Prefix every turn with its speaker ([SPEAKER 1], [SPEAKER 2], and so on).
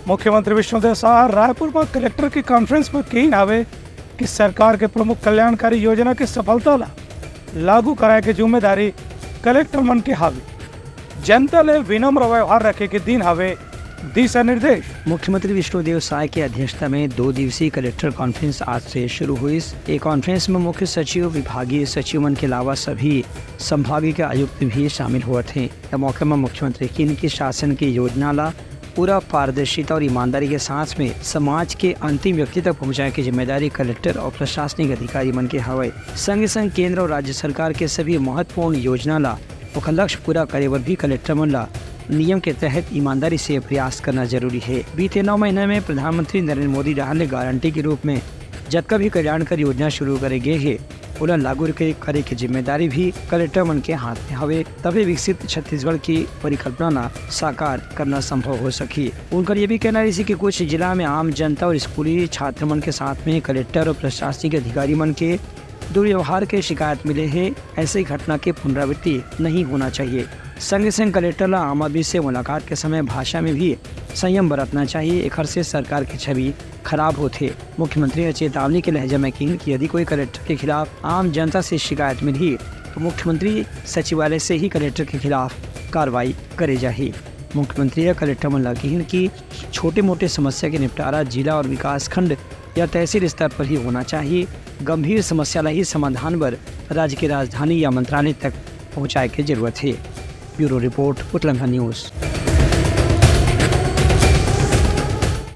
[SPEAKER 1] मुख्यमंत्री विष्णुदेव साय रायपुर में कलेक्टर की कॉन्फ्रेंस में कही आवे कि सरकार के प्रमुख कल्याणकारी योजना की सफलता ला लागू कराए की जिम्मेदारी कलेक्टर मन के हावी। जनता ले विनम्र व्यवहार रखे के दिन हवे दिशा निर्देश।
[SPEAKER 2] मुख्यमंत्री विष्णुदेव साय की अध्यक्षता में 2 दिवसीय कलेक्टर कॉन्फ्रेंस आज से शुरू हुई। इस कॉन्फ्रेंस में मुख्य सचिव, विभागीय सचिव मन के अलावा सभी संभागीय के आयुक्त भी शामिल हुए थे। इस मौके में मुख्यमंत्री की शासन की योजना ला पूरा पारदर्शिता और ईमानदारी के साथ में समाज के अंतिम व्यक्ति तक पहुंचाने की जिम्मेदारी कलेक्टर और प्रशासनिक अधिकारी मन के हवे। संग संग केंद्र और राज्य सरकार के सभी महत्वपूर्ण योजना ला और लक्ष्य पूरा करे बर भी कलेक्टर मन ला नियम के तहत ईमानदारी से प्रयास करना जरूरी है। बीते 9 महीने में प्रधानमंत्री नरेंद्र मोदी ने गारंटी के रूप में जतका भी कल्याणकारी योजना शुरू करे गए है उन्हें लागू करे की जिम्मेदारी भी कलेक्टर मन के हाथ में हवे, तभी विकसित छत्तीसगढ़ की परिकल्पना साकार करना संभव हो सकी। उनका ये भी कहना है कि कुछ जिला में आम जनता और स्कूली छात्र मन के साथ में कलेक्टर और प्रशासनिक अधिकारी मन के दुर्व्यवहार के शिकायत मिले हैं। ऐसी घटना की पुनरावृत्ति नहीं होना चाहिए। संग संग कलेक्टर ला आम आदमी से मुलाकात के समय भाषा में भी संयम बरतना चाहिए। एक से सरकार की छवि खराब होते। मुख्यमंत्री ने चेतावनी के लहजे में की कि यदि कोई कलेक्टर के खिलाफ आम जनता से शिकायत मिली तो मुख्यमंत्री सचिवालय से ही कलेक्टर के खिलाफ कार्रवाई करे जाए। मुख्यमंत्री या कलेक्टर मन लगी कि छोटे मोटे समस्या के निपटारा जिला और विकास खंड या तहसील स्तर पर ही होना चाहिए। गंभीर समस्या ला ही समाधान पर राज्य की राजधानी या मंत्रालय तक पहुँचाए की जरूरत है। Bureau report, Uttarakhand news.